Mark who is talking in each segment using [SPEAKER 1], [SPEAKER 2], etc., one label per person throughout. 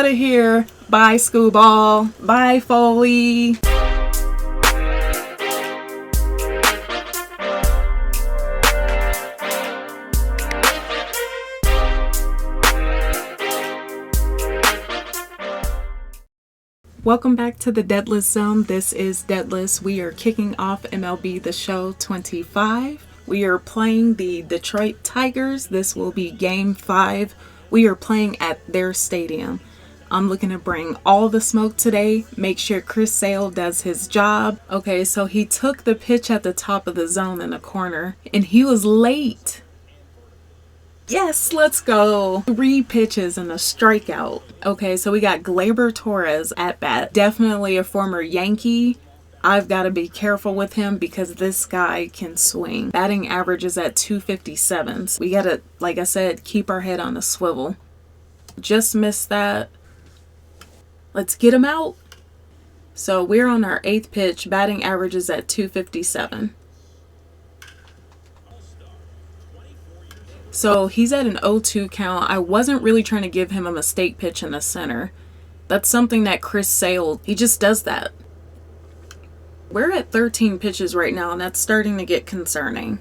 [SPEAKER 1] out of here. Bye, Screwball. Bye, Foley. Welcome back to the Deadless Zone. This is Deadless. We are kicking off MLB The Show 25. We are playing the Detroit Tigers. This will be Game 5. We are playing at their stadium. I'm looking to bring all the smoke today. Make sure Chris Sale does his job. Okay, so he took the pitch at the top of the zone in the corner, and he was late. Yes, let's go. 3 pitches and a strikeout. Okay, so we got Gleyber Torres at bat. Definitely a former Yankee. I've got to be careful with him because this guy can swing. Batting average is at 257. So we got to, like I said, keep our head on a swivel. Just missed that. Let's get him out. So we're on our 8th pitch. Batting average is at 257. So he's at an 0-2 count. I wasn't really trying to give him a mistake pitch in the center. That's something that Chris Sale, he just does that. We're at 13 pitches right now, and that's starting to get concerning.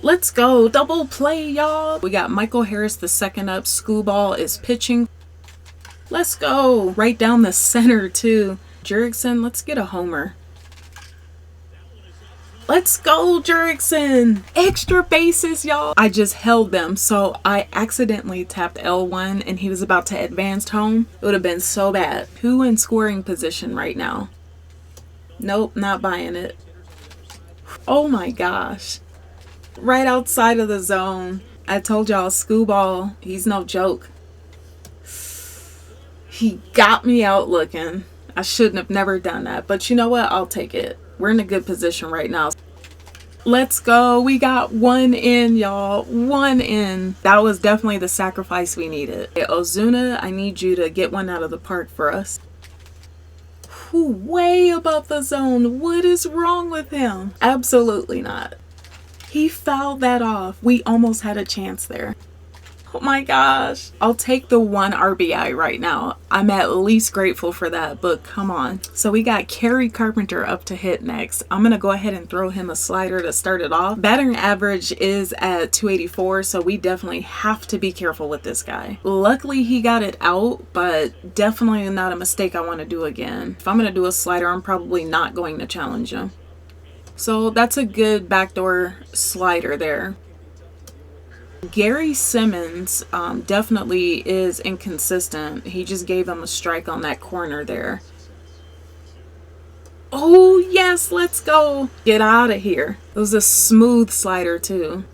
[SPEAKER 1] Let's go. Double play, y'all. We got Michael Harris the second up. Screwball is pitching. Let's go. Right down the center, too. Jurickson, let's get a homer. Let's go, Jurickson. Extra bases, y'all. I just held them, so I accidentally tapped L1 and he was about to advance home. It would have been so bad. Who in scoring position right now? Nope, not buying it. Oh my gosh. Right outside of the zone. I told y'all, Screwball, he's no joke. He got me out looking. I shouldn't have never done that, but you know what? I'll take it. We're in a good position right now. Let's go. We got 1 in, y'all. 1 in. That was definitely the sacrifice we needed. Hey, Ozuna, I need you to get one out of the park for us. Way above the zone. What is wrong with him? Absolutely not. He fouled that off. We almost had a chance there. Oh my gosh. I'll take the 1 RBI right now. I'm at least grateful for that, but come on. So we got Kerry Carpenter up to hit next. I'm going to go ahead and throw him a slider to start it off. Batting average is at 284, so we definitely have to be careful with this guy. Luckily, he got it out, but definitely not a mistake I want to do again. If I'm going to do a slider, I'm probably not going to challenge him. So that's a good backdoor slider there. Gary Simmons definitely is inconsistent. He just gave him a strike on that corner there. Oh, yes, let's go. Get out of here. It was a smooth slider, too.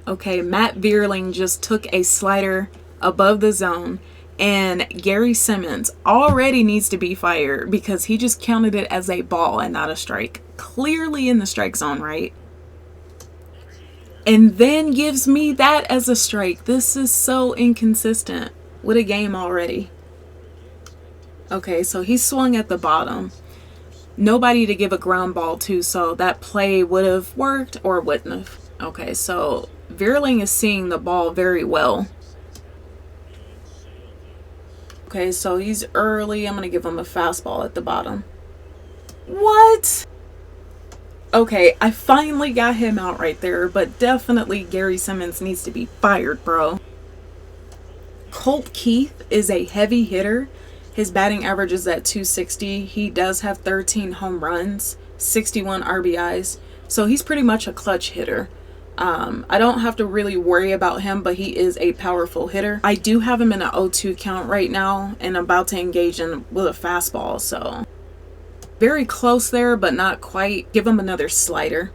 [SPEAKER 1] Okay, Matt Vierling just took a slider above the zone, and Gary Simmons already needs to be fired because he just counted it as a ball and not a strike. Clearly in the strike zone, right? And then gives me that as a strike. This is so inconsistent. What a game already. Okay, so he swung at the bottom. Nobody to give a ground ball to, so that play would have worked or wouldn't have. Okay, so Vierling is seeing the ball very well. Okay, so he's early. I'm going to give him a fastball at the bottom. What? Okay, I finally got him out right there, but definitely Gary Simmons needs to be fired, bro. Colt Keith is a heavy hitter. His batting average is at 260. He does have 13 home runs, 61 RBIs, so he's pretty much a clutch hitter. I don't have to really worry about him, but he is a powerful hitter. I do have him in an 0-2 count right now, and I'm about to engage him with a fastball, so... Very close there, but not quite. Give him another slider.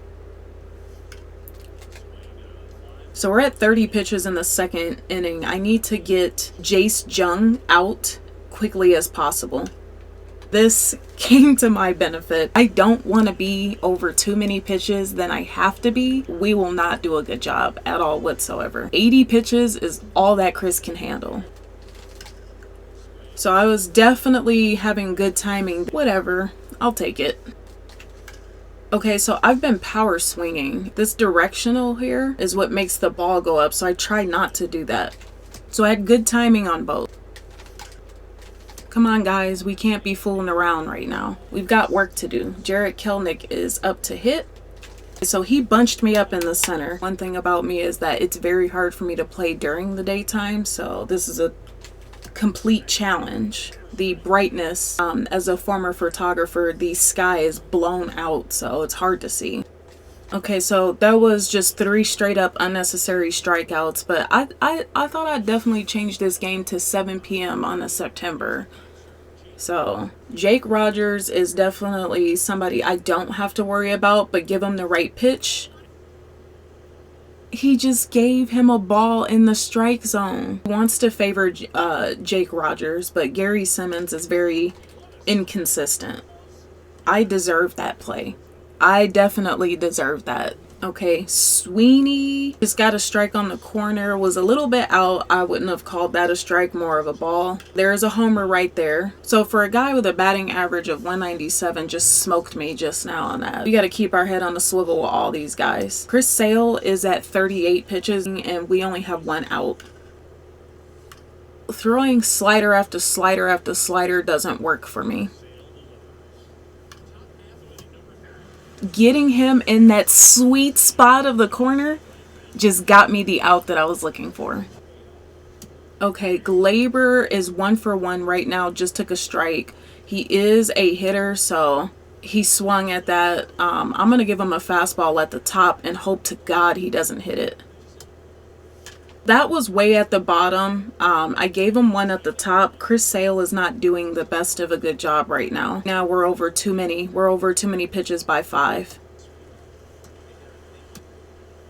[SPEAKER 1] So we're at 30 pitches in the second inning. I need to get Jace Jung out quickly as possible. This came to my benefit. I don't want to be over too many pitches than I have to be. We will not do a good job at all whatsoever. 80 pitches is all that Chris can handle. So I was definitely having good timing. Whatever. I'll take it. Okay, so I've been power swinging. This directional here is what makes the ball go up, so I try not to do that. So I had good timing on both. Come on, guys, we can't be fooling around right now. We've got work to do. Jared Kelnick is up to hit. So he bunched me up in the center. One thing about me is that it's very hard for me to play during the daytime, so this is a complete challenge. The brightness, as a former photographer, the sky is blown out, so it's hard to see. Okay, so that was just 3 straight up unnecessary strikeouts, but I thought I'd definitely change this game to 7 p.m. on a September. So Jake Rogers is definitely somebody I don't have to worry about, but give him the right pitch. He just gave him a ball in the strike zone. He wants to favor Jake Rogers, but Gary Simmons is very inconsistent. I deserve that play. I definitely deserve that. Okay, Sweeney just got a strike on the corner, was a little bit out. I wouldn't have called that a strike, more of a ball. There's a homer right there. So for a guy with a batting average of 197, just smoked me just now on that. We got to keep our head on the swivel with all these guys. Chris Sale is at 38 pitches and we only have 1 out. Throwing slider after slider after slider doesn't work for me. Getting him in that sweet spot of the corner just got me the out that I was looking for. Okay, Glaber is 1 for 1 right now, just took a strike. He is a hitter, so he swung at that. I'm going to give him a fastball at the top and hope to God he doesn't hit it. That was way at the bottom. I gave him 1 at the top. Chris Sale is not doing the best of a good job right now. Now we're over too many. We're over too many pitches by 5.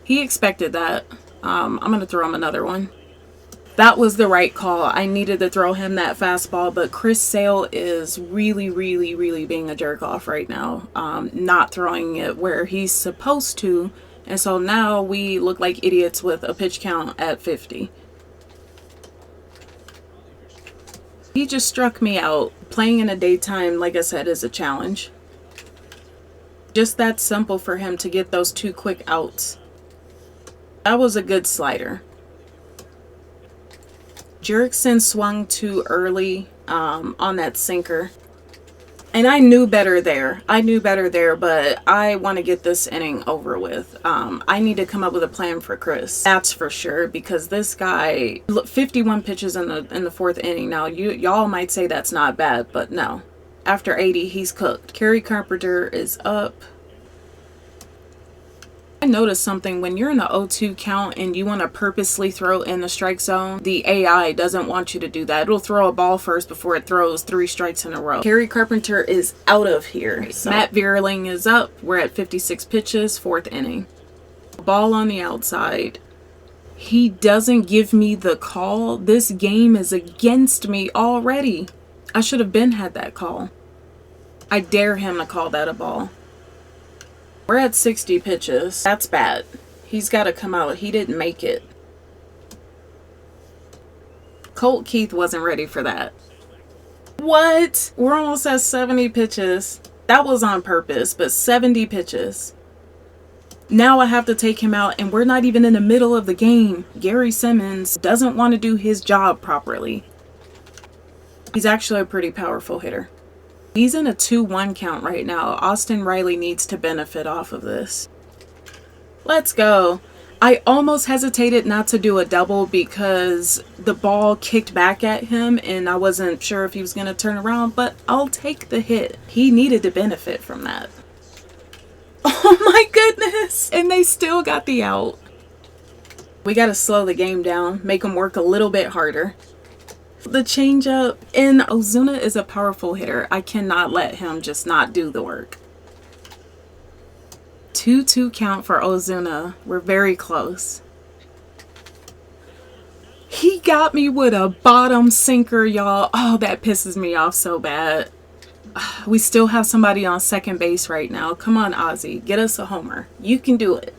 [SPEAKER 1] He expected that. I'm going to throw him another one. That was the right call. I needed to throw him that fastball, but Chris Sale is really being a jerk off right now. Not throwing it where he's supposed to. And so now we look like idiots with a pitch count at 50. He just struck me out. Playing in the daytime, like I said, is a challenge. Just that simple for him to get those 2 quick outs. That was a good slider. Jerickson swung too early on that sinker. And I knew better there. But I want to get this inning over with. I need to come up with a plan for Chris. That's for sure, because this guy, 51 pitches in the 4th inning. Now, y'all might say that's not bad, but no. After 80, he's cooked. Kerry Carpenter is up. I noticed something. When you're in the 0-2 count and you want to purposely throw in the strike zone, the AI doesn't want you to do that. It'll throw a ball first before it throws 3 strikes in a row. Kerry Carpenter is out of here. So Matt Vierling is up. We're at 56 pitches, 4th inning. Ball on the outside. He doesn't give me the call. This game is against me already. I should have had that call. I dare him to call that a ball. We're at 60 pitches. That's bad. He's got to come out. He didn't make it. Colt Keith wasn't ready for that. What? We're almost at 70 pitches. That was on purpose, but 70 pitches. Now I have to take him out, and we're not even in the middle of the game. Gary Simmons doesn't want to do his job properly. He's actually a pretty powerful hitter. He's in a 2-1 count right now. Austin Riley needs to benefit off of this. Let's go. I almost hesitated not to do a double because the ball kicked back at him and I wasn't sure if he was going to turn around, but I'll take the hit. He needed to benefit from that. Oh my goodness. And they still got the out. We got to slow the game down, make him work a little bit harder. The changeup, and Ozuna is a powerful hitter. I cannot let him just not do the work. 2-2 count for Ozuna. We're very close. He got me with a bottom sinker, y'all. Oh, that pisses me off so bad. We still have somebody on second base right now. Come on, Ozzy. Get us a homer. You can do it.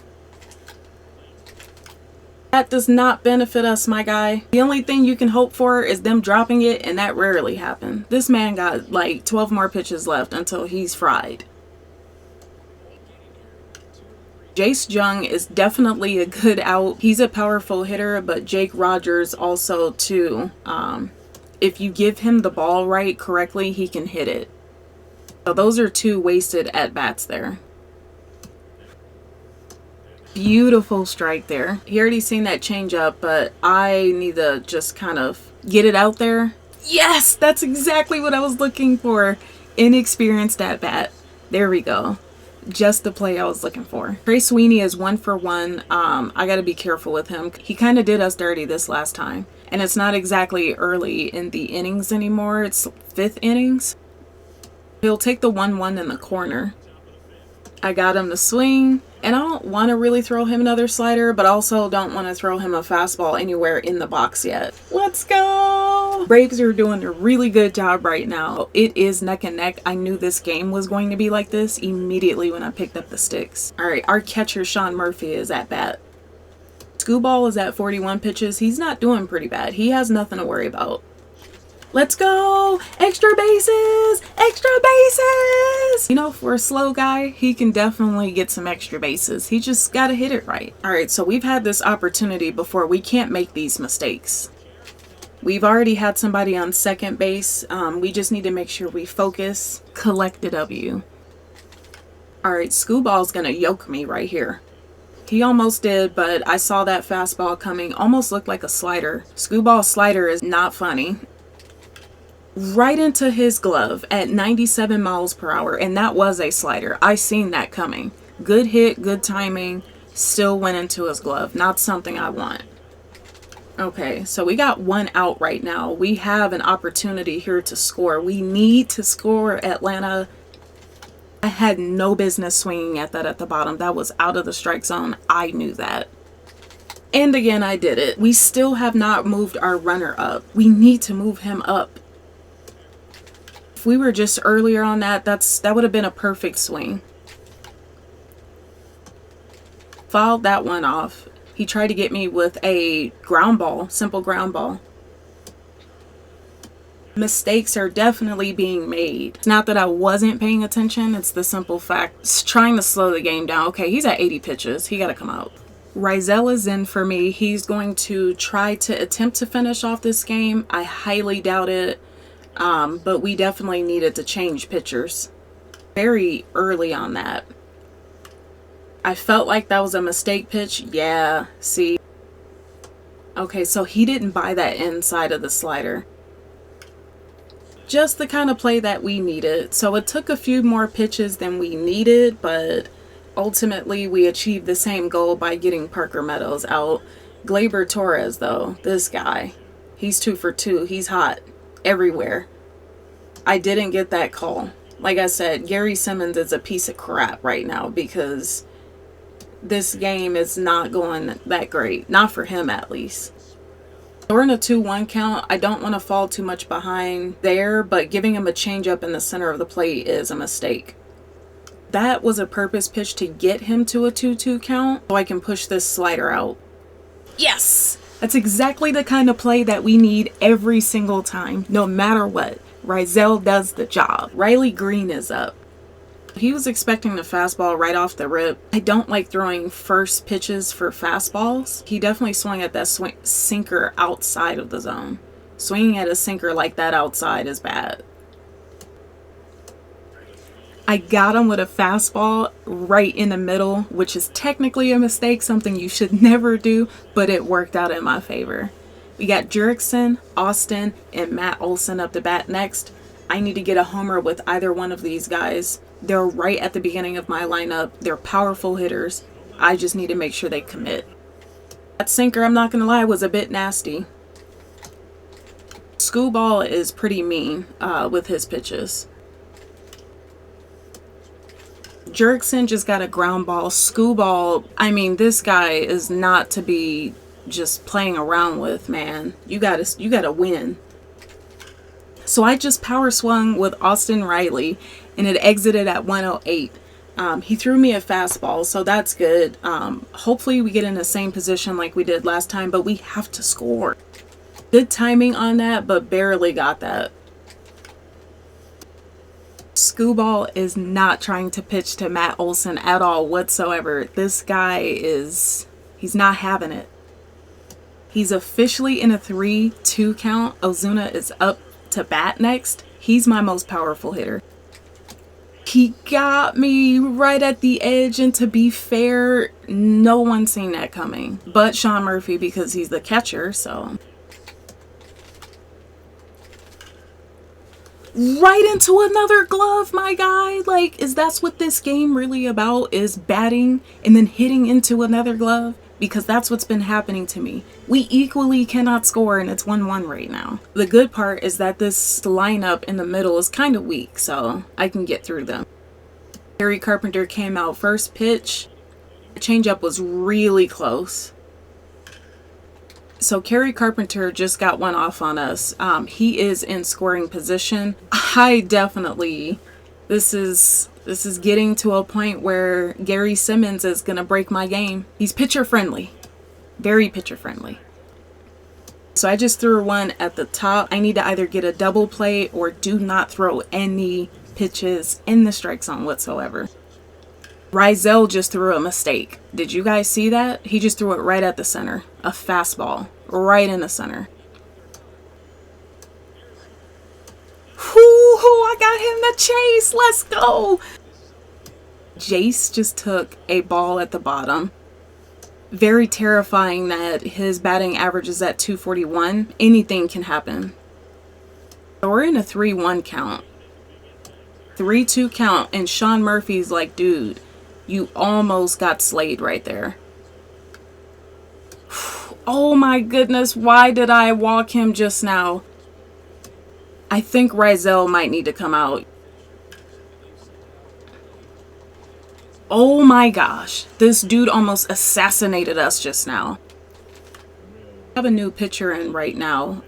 [SPEAKER 1] That does not benefit us, my guy. The only thing you can hope for is them dropping it, and that rarely happens. This man got like 12 more pitches left until he's fried. Jace Jung is definitely a good out. He's a powerful hitter, but Jake Rogers also too. If you give him the ball correctly, he can hit it. So those are two wasted at-bats there. Beautiful strike there. He already seen that change up, but I need to just kind of get it out there. Yes, that's exactly what I was looking for. Inexperienced at-bat. There we go. Just the play I was looking for. Trey Sweeney is 1 for 1. I got to be careful with him. He kind of did us dirty this last time. And it's not exactly early in the innings anymore. It's 5th innings. He'll take the 1-1 in the corner. I got him to swing. And I don't want to really throw him another slider, but also don't want to throw him a fastball anywhere in the box yet. Let's go! Braves are doing a really good job right now. It is neck and neck. I knew this game was going to be like this immediately when I picked up the sticks. All right, our catcher Sean Murphy is at bat. Screwball is at 41 pitches. He's not doing pretty bad. He has nothing to worry about. Let's go! Extra bases! Extra bases! You know, for a slow guy, he can definitely get some extra bases. He just gotta hit it right. Alright, so we've had this opportunity before. We can't make these mistakes. We've already had somebody on second base. We just need to make sure we focus. Collect a W. Alright, Screwball's gonna yoke me right here. He almost did, but I saw that fastball coming. Almost looked like a slider. Screwball's slider is not funny. Right into his glove at 97 miles per hour, and that was a slider. I seen that coming. Good hit, good timing, still went into his glove. Not something I want. Okay, so we got 1 out right now. We have an opportunity here to score. We need to score, Atlanta. I had no business swinging at that at the bottom. That was out of the strike zone. I knew that. And again, I did it. We still have not moved our runner up. We need to move him up. If we were just earlier on that would have been a perfect swing. Fouled that one off. He tried to get me with a ground ball, simple ground ball. Mistakes are definitely being made. It's not that I wasn't paying attention. It's the simple fact. It's trying to slow the game down. Okay, he's at 80 pitches. He got to come out. Rizal is in for me. He's going to try to attempt to finish off this game. I highly doubt it. But we definitely needed to change pitchers very early on that. I felt like that was a mistake pitch. Yeah, see. Okay, so he didn't buy that inside of the slider. Just the kind of play that we needed. So it took a few more pitches than we needed, but ultimately we achieved the same goal by getting Parker Meadows out. Gleyber Torres, though, this guy, he's 2 for 2. He's hot everywhere. I didn't get that call. Like I said, Gary Simmons is a piece of crap right now because this game is not going that great. Not for him, at least. We're in a 2-1 count. I don't want to fall too much behind there, but giving him a changeup in the center of the plate is a mistake. That was a purpose pitch to get him to a 2-2 count so I can push this slider out. Yes! That's exactly the kind of play that we need every single time, no matter what. Rizal does the job. Riley Green is up. He was expecting the fastball right off the rip. I don't like throwing first pitches for fastballs. He definitely swung at that sinker outside of the zone. Swinging at a sinker like that outside is bad. I got him with a fastball right in the middle, which is technically a mistake, something you should never do, but it worked out in my favor. We got Jurickson, Austin, and Matt Olson up to bat next. I need to get a homer with either one of these guys. They're right at the beginning of my lineup. They're powerful hitters. I just need to make sure they commit. That sinker, I'm not going to lie, was a bit nasty. Screwball is pretty mean with his pitches. Jurickson just got a ground ball. Screwball, I mean, this guy is not to be just playing around with, man. You gotta win. So I just power swung with Austin Riley, and it exited at 108. He threw me a fastball, so that's good. Hopefully we get in the same position like we did last time, but we have to score. Good timing on that, but barely got that. Scooball is not trying to pitch to Matt Olson at all whatsoever. This guy he's not having it. He's officially in a 3-2 count. Ozuna is up to bat next. He's my most powerful hitter. He got me right at the edge, and to be fair, no one seen that coming but Sean Murphy because he's the catcher, so. Right into another glove, my guy. Like, is that's what this game really about, is batting and then hitting into another glove? Because that's what's been happening to me. We equally cannot score, and it's 1-1 right now. The good part is that this lineup in the middle is kind of weak, so I can get through them. Gary Carpenter came out first pitch. The changeup was really close. So Kerry Carpenter just got one off on us. He is in scoring position. This is getting to a point where Gary Simmons is gonna break my game. He's pitcher friendly, very pitcher friendly. So I just threw one at the top. I need to either get a double play or do not throw any pitches in the strike zone whatsoever. Rizal just threw a mistake. Did you guys see that? He just threw it right at the center. A fastball right in the center. I got him to chase. Let's go. Jace just took a ball at the bottom. Very terrifying that his batting average is at 241. Anything can happen. So we're in a 3-1 count. 3-2 count, and Sean Murphy's like, dude, you almost got slayed right there. Oh my goodness, why did I walk him just now? I think Rizal might need to come out. Oh my gosh, this dude almost assassinated us just now. I have a new pitcher in right now.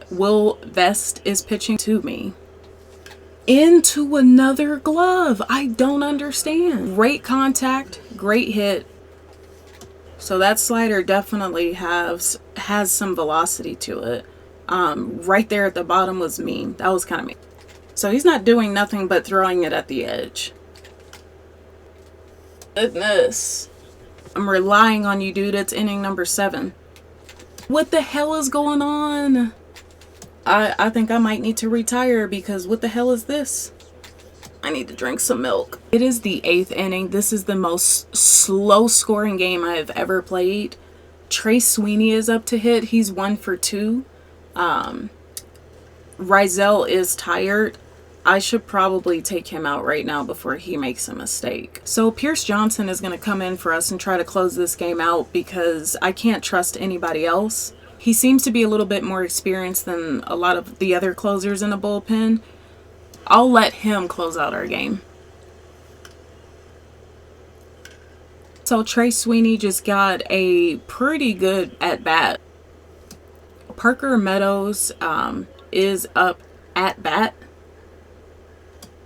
[SPEAKER 1] Will Vest is pitching to me. Into another glove. I don't understand. Great contact, great hit. So that slider definitely has some velocity to it. Right there at the bottom was mean. That was kind of mean. So he's not doing nothing but throwing it at the edge. Goodness. I'm relying on you, dude. It's inning number 7. What the hell is going on? I think I might need to retire because what the hell is this? I need to drink some milk. It is the 8th inning. This is the most slow scoring game I've ever played. Trey Sweeney is up to hit. He's 1 for 2. Rizal is tired. I should probably take him out right now before he makes a mistake. So Pierce Johnson is going to come in for us and try to close this game out because I can't trust anybody else. He seems to be a little bit more experienced than a lot of the other closers in the bullpen. I'll let him close out our game. So Trey Sweeney just got a pretty good at-bat. Parker Meadows is up at bat.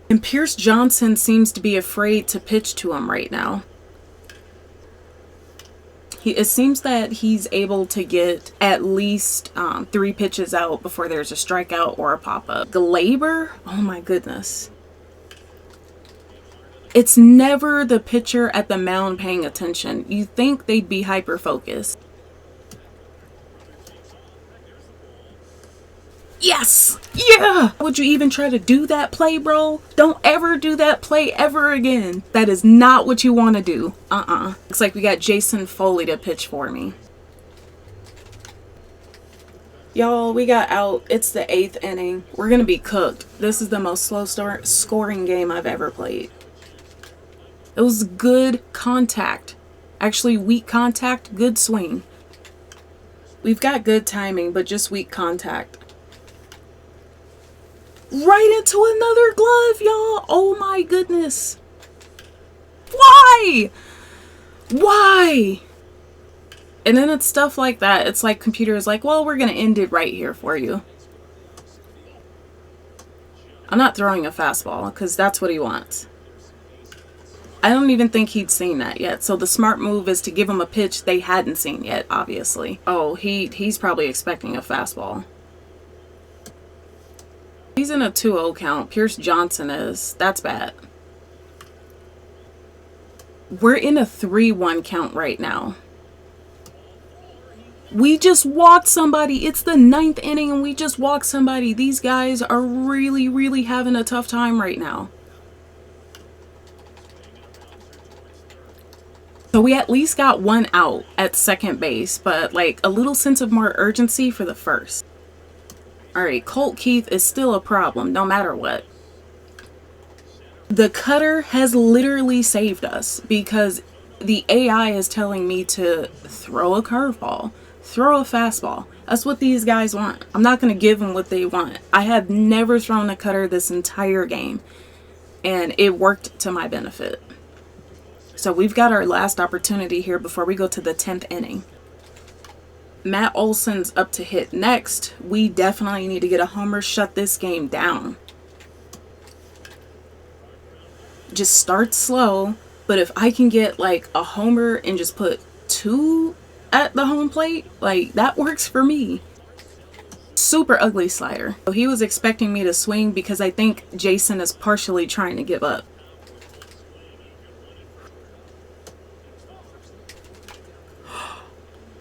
[SPEAKER 1] And Pierce Johnson seems to be afraid to pitch to him right now. It seems that he's able to get at least 3 pitches out before there's a strikeout or a pop-up. Glaber? Oh my goodness. It's never the pitcher at the mound paying attention. You think they'd be hyper-focused. Yes! Yeah! Would you even try to do that play, bro? Don't ever do that play ever again. That is not what you want to do. Looks like we got Jason Foley to pitch for me. Y'all, we got out. It's the 8th inning. We're going to be cooked. This is the most slow scoring game I've ever played. It was good contact. Actually, weak contact, good swing. We've got good timing, but just weak contact. Right into another glove, y'all. Oh my goodness. Why? Why? And then it's stuff like that. It's like computer is like, well, we're going to end it right here for you. I'm not throwing a fastball because that's what he wants. I don't even think he'd seen that yet. So the smart move is to give him a pitch they hadn't seen yet, obviously. Oh, he's probably expecting a fastball. He's in a 2-0 count. Pierce Johnson is. That's bad. We're in a 3-1 count right now. We just walked somebody. It's the 9th inning and we just walked somebody. These guys are really, really having a tough time right now. So we at least got 1 out at second base, but like a little sense of more urgency for the first. All right, Colt Keith is still a problem no matter what. The cutter has literally saved us because the AI is telling me to throw a curveball, throw a fastball. That's what these guys want. I'm not going to give them what they want. I have never thrown a cutter this entire game, and it worked to my benefit. So we've got our last opportunity here before we go to the 10th inning. Matt Olson's up to hit next. We definitely need to get a homer, shut this game down. Just start slow, but if I can get like a homer and just put 2 at the home plate, like that works for me. Super ugly slider. So he was expecting me to swing because I think Jason is partially trying to give up.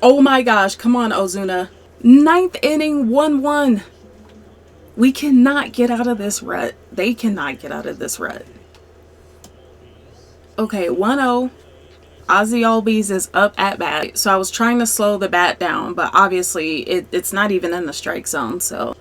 [SPEAKER 1] Oh my gosh, come on, Ozuna. 9th inning, 1-1. We cannot get out of this rut. They cannot get out of this rut. Okay, 1-0. Ozzy Albies is up at bat. So I was trying to slow the bat down, but obviously it's not even in the strike zone, so.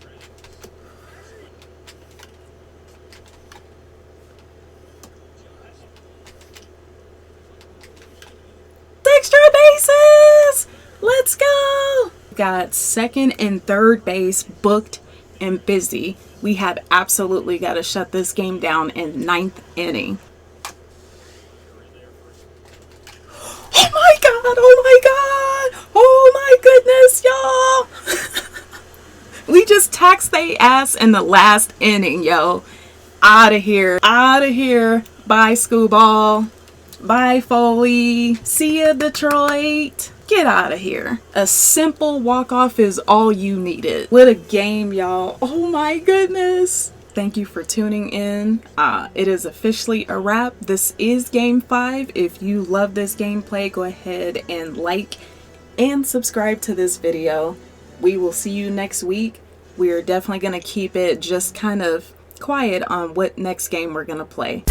[SPEAKER 1] Extra bases! Let's go! Got second and third base booked and busy. We have absolutely got to shut this game down in 9th inning. Oh my god! Oh my god! Oh my goodness, y'all! We just taxed they ass in the last inning, yo. Out of here. Out of here. Bye, Scooball. Bye, Foley. See ya, Detroit. Get out of here. A simple walk-off is all you needed. What a game, y'all. Oh my goodness. Thank you for tuning in. It is officially a wrap. This is game 5. If you love this gameplay, go ahead and like and subscribe to this video. We will see you next week. We are definitely going to keep it just kind of quiet on what next game we're going to play.